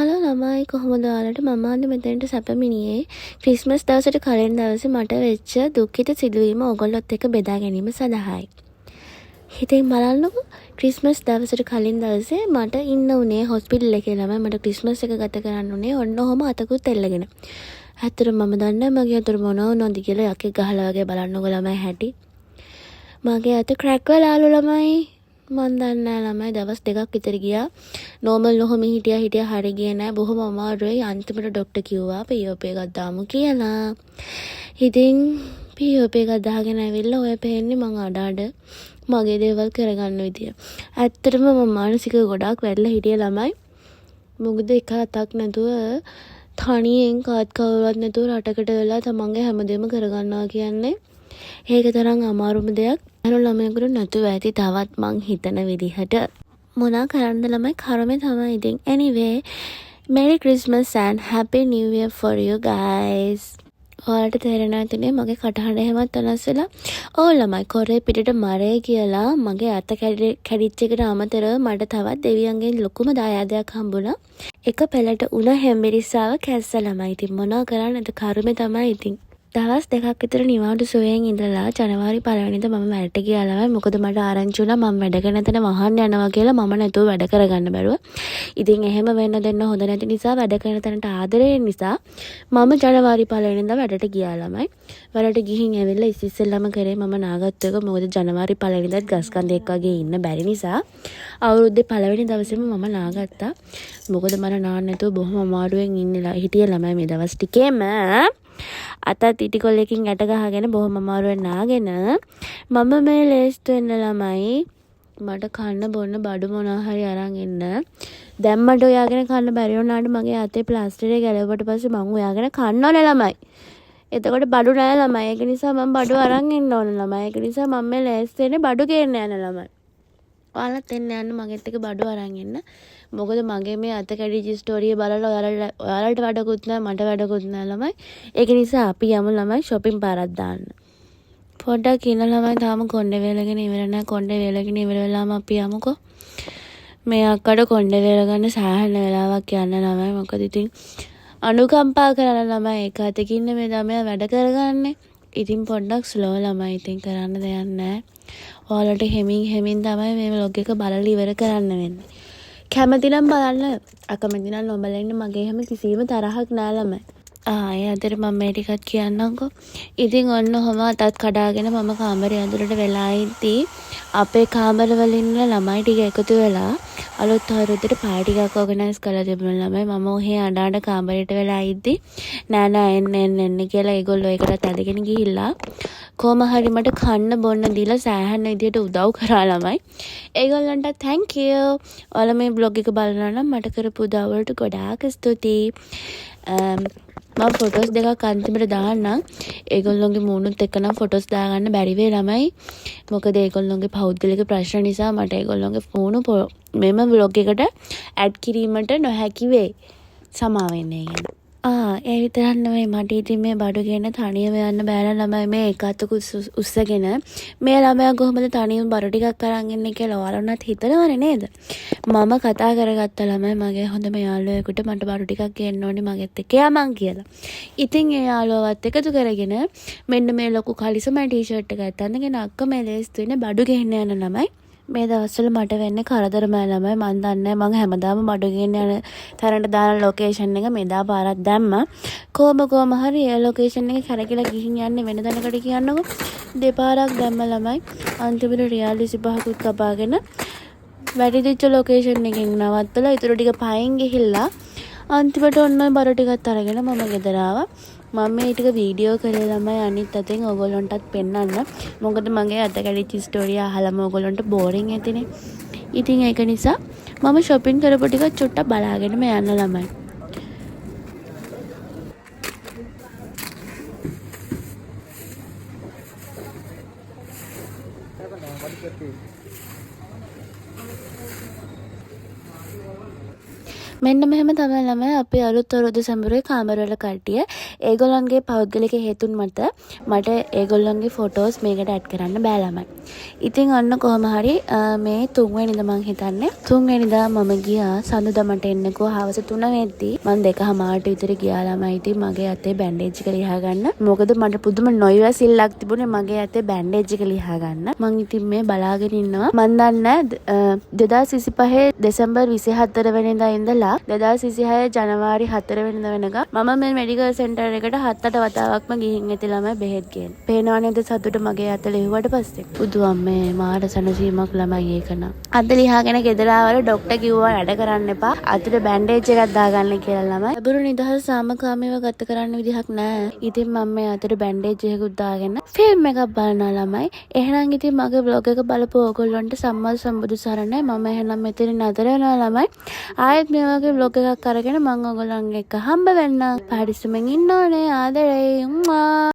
Hello ළමයි කොහොමද ඔයාලට මම අද මෙතනට සැපමිනියේ ක්‍රිස්මස් දවසට කලින් දවසේ මට වෙච්ච දුක්ඛිත සිදුවීම ඔයගොල්ලොත් එක්ක බෙදා ගැනීම සඳහායි. හිතින් බලන්නකෝ ක්‍රිස්මස් දවසට කලින් දවසේ මට ඉන්න උනේ හොස්පිටල් එකේ ළමයි මට ක්‍රිස්මස් එක ගත කරන්න උනේ ඔන්න ඔහම අතකුත් එල්ලගෙන. ඇත්තටම මම දන්නේ මගේ අතට මොනව වුණාද කියලා යකෙක් ගහලා වගේ බලන්නකෝ ළමයි හැටි. මගේ අත ක්‍රැක් වෙලාලු ළමයි. මන් දන්නේ නැහැ ළමයි දවස් දෙකක් විතර ගියා. නෝමල් නොහොම හිටියා හරිය ගියේ නැහැ. බොහොම අමාරුයි. අන්තිමට ડોක්ටර් කිව්වා POP එකක් දාමු කියලා. ඉතින් POP එකක් දාගෙන ඇවිල්ලා ඔය පේන්නේ මං අඩ මගේ දේවල් කරගන්න විදිය. ඇත්තටම මම මානසික ගොඩාක් වැටලා හිටියේ ළමයි. මොකද එක අතක් නැතුව තනියෙන් කාත් කවුරුවත් නැතුව රටකට වෙලා තමන්ගේ හැමදේම කරගන්නවා කියන්නේ ඒක තරම් අමාරුම දෙයක්. අර ළමයෙකුට නැතුව ඇති තවත් මං හිතන විදිහට මොනා කරන්නද ළමයි කර්මේ තමයි ඉතින්. anyway merry christmas and happy new year for you guys. ඔයාලට තේරෙනවා ඇතිනේ මගේ කටහඬ එහෙමත් වෙනස් වෙලා. ඔව් ළමයි කොරේ පිටට මරේ කියලා මගේ අත කැඩිච්ච එකට අමතරව මට තවත් දෙවියන්ගෙන් ලොකුම දායාදයක් හම්බුණා. එක පෙළට උණ හැම්බිරිස්සාව කැස්ස ළමයි. ඉතින් මොනවා කරන්නද කර්මේ තමයි ඉතින්. දවස් දෙකක් විතර නිවාඩු සුවයෙන් ඉඳලා ජනවාරි 1 වෙනිදා මම වැඩට ගියා ළමයි. මොකද මට ආරංචි වුණා මම වැඩ කරන තැන වහන්න යනවා කියලා මම නැතුව වැඩ කරගන්න බැරුව. ඉතින් එහෙම වෙන්න දෙන්න හොඳ නැති නිසා වැඩ කරන තැනට ආදරේ නිසා මම ජනවාරි 1 වෙනිදා වැඩට ගියා ළමයි. වැඩට ගිහින් ඇවිල්ලා ඉස්සෙල්ලාම කරේ මම නාගත්තු එක. මොකද ජනවාරි 1 වෙනිදාත් ගස් කන්දෙක් වගේ ඉන්න බැරි නිසා අවුරුද්දේ 1 වෙනි දවසේම මම නාගත්තා. මොකද මම නාන්න නැතුව බොහොම අමාරුවෙන් ඉන්නලා හිටියේ ළමයි මේ දවස් ටිකේම. අතත් ඉටිකොල්ලකින් ඇට ගහගෙන බොහොම අමාරුවෙන් නාගෙන මම මේ ලේස්තු වෙන්න ළමයි මට කන්න බොන්න බඩු මොනවා හරි අරන් එන්න. දැන් මට ඔයාගෙන කන්න බැරි වුණාට මගේ අතේ ප්ලාස්ටරේ ගැලවුවට පස්සේ මං ඔයාගෙන කන්න ඕනේ ළමයි. එතකොට බඩු නෑ ළමයි. ඒක නිසා මම බඩු අරන් එන්න ඕනේ ළමයි. ඒක නිසා මම මේ ලේස්තු වෙන්නේ බඩු ගේන්න යන ළමයි. ඔයාලත් එන්න යන්න මගෙත් එක බඩු අරන් එන්න. මොකද මගේ මේ අත කැඩිච්ච ස්ටෝරිය බලලා ඔයාලට වැඩකුත් නැහැ මට වැඩකුත් නැහැ ළමයි. ඒක නිසා අපි යමු ළමයි shopping පාරක් දාන්න. පොඩ්ඩක් ඉන්න ළමයි තාම කොණ්ඩේ වේලගෙන ඉවර නැහැ. කොණ්ඩේ වේලගෙන ඉවර වෙලාම අපි යමුකෝ. මේ අක්කට කොණ්ඩේ වේල ගන්න සාහන වෙලාවක් යන්න ළමයි. මොකද ඉතින් අනුකම්පා කරන ළමයි එක අතකින් මේ ළමයා වැඩ කරගන්නේ. ඉතින් පොඩ්ඩක් ස්ලෝ ළමයි. ඉතින් කරන්න දෙයක් නැහැ. ඔයාලට හෙමින් තමයි මේ vlog එක බලලා ඉවර කරන්න වෙන්නේ. කැමති නම් බලන්න අකමැති නම් නොබලන්න. මගේ හැම කිසිම තරහක් නෑ ළමයි. ඒ අතර මම මේ ටිකත් කියන්නම්කෝ. ඉතින් ඔන්න ඔහම අතත් කඩාගෙන මම කාමරය ඇතුළට වෙලා ඉද්දී අපේ කාමරවල ඉන්න ළමයි ටික එකතු වෙලා අලුත් අවුරුද්දට පාටි එකක් ඕගනයිස් කරලා තිබුණා ළමයි. මම ඔහේ අඬ කාමරයට වෙලා ඉද්දී නෑ එන්න කියලා ඒගොල්ලෝ ඒකට ඇදගෙන ගිහිල්ලා කොහම හරි මට කන්න බොන්න දීලා සෑහන විදියට උදව් කරා ළමයි. ඒගොල්ලන්ට thank you. ඔයාලා මේ vlog එක බලනවා නම් මට කරපු උදව් වලට ගොඩාක් ස්තුතියි. මම ෆොටෝස් දෙකක් අන්තිමට දාන්නම්. ඒගොල්ලෝගේ මූණුත් එක්ක නම් ෆොටෝස් දාගන්න බැරි වෙයි ළමයි. මොකද ඒගොල්ලෝගේ පෞද්ගලික ප්‍රශ්න නිසා මට ඒගොල්ලෝගේ මූණු මෙම vlog එකට ඇඩ් කිරීමට නොහැකි වෙයි. සමාව වෙන්න කියන. ඒ විතරක් නෙවෙයි මට ඉතින් මේ බඩු ගෙන තනියම යන්න බෑලා ළමයි. මේ එක අතක උස්සගෙන මේ ළමයා කොහොමද තනියම බඩු ටිකක් අරන් ඉන්නේ කියලා ඔයාලොන්වත් හිතනවනේ නේද? මම කතා කරගත්ත ළමයි මගේ හොඳම යාළුවෙකුට මට බඩු ටිකක් ගේන්න ඕනේ මගෙත් එක්ක යමන් කියලා. ඉතින් ඒ යාළුවවත් එකතු කරගෙන මෙන්න මේ ලොකු කලිසම ටී-ෂර්ට් එකක් අඳගෙන අක්ක මේ ලේස්තු වෙන බඩු ගෙන්න යන ළමයි. මේ දවස්වල මට වෙන්නේ කරදරමයි ළමයි. මන් දන්නේ මං හැමදාම බඩු ගෙන්න යන තරන්ට දාන ලොකේෂන් එක මෙදා පාරක් දැම්මා. කොහම හරි ඒ ලොකේෂන් එක කරකිලා ගිහින් යන්නේ වෙන තැනකට කියන්නකො. දෙපාරක් දැම්ම ළමයි. අන්තිමට රියල් 25කුත් කපාගෙන වැටිච්ච ලොකේෂන් එකෙන් නවත්තලා ඊටු ටික පයින් ගිහිල්ලා අන්තිමට ඔන්න බඩු ටිකත් අරගෙන මම ගෙදර ආවා. මම මේ ටික වීඩියෝ කරේ ළමයි අනිත් අතෙන් ඔයගොල්ලන්ටත් පෙන්නන්න. මොකද මගේ අත කැඩිච්ච ස්ටෝරිය අහලම ඔයගොල්ලන්ට බෝරින් ඇතිනේ. ඉතින් ඒක නිසා මම shopping කරපු ටික චුට්ටක් බලාගෙනම යන්න ළමයි. මෙන්න මෙහෙම තමයි ළමයි අපේ අලුත් අවුරුදු සැඹුරේ කාමරවල කට්ටිය ඒගොල්ලන්ගේ පෞද්ගලික හේතුන් මත මට ඒගොල්ලන්ගේ ෆොටෝස් මේකට ඇඩ් කරන්න බෑ ළමයි. ඉතින් අන්න කොහොම හරි මේ 3 වෙනිදා මං හිතන්නේ 3 වෙනිදා මම ගියා සඳුදා මට එන්නකෝ හවස 3 වෙද්දී මං 2:00 විතර ගියා ළමයි. ඉතින් මගේ අතේ බෑන්ඩේජ් එක ලියා ගන්න. මොකද මට පුදුම නොයවසිල්ලක් තිබුණේ මගේ අතේ බෑන්ඩේජ් එක ලියා ගන්න. මං ඉතින් මේ බලාගෙන ඉන්නවා. මං දන්නේ 2025 දෙසැම්බර් 24 වෙනිදා ඉඳලා 2026 ජනවාරි 4 වෙනිදා වෙනකම් මම මේ මෙඩිකල් සෙන්ටර් එකට 7-8 වතාවක්ම ගිහින් ඇති ළමයි බෙහෙත් ගේන්න. පේනවා නේද සතුට මගේ අත ලෙව්වට පස්සේ. බුදු අම්මේ මාර සනසීමක් ළමයි ඒක නම්. අද ලියාගෙන ගෙදර ආවල ડોක්ටර් කිව්වා වැඩ කරන්න එපා. අතට බෑන්ඩේජ් එකක් දාගන්න කියලා ළමයි. ලැබුණු නිදහස සාමකාමීව ගත කරන්න විදිහක් නැහැ. ඉතින් මම මේ අතට බෑන්ඩේජ් එකකුත් දාගෙන ෆිල්ම් එකක් බලනවා ළමයි. එහෙනම් ඉතින් මගේ vlog එක බලපු ඕගොල්ලන්ට සම්මා සම්බුදු සරණයි. මම එහෙනම් මෙතන නතර වෙනවා ළමයි. ආයෙත් මේ වගේ vlog එකක් අරගෙන මම ඔයගොල්ලන් එක්ක හම්බ වෙන්න. පරිස්සමෙන් ඉන්න ඕනේ. ආදරේ.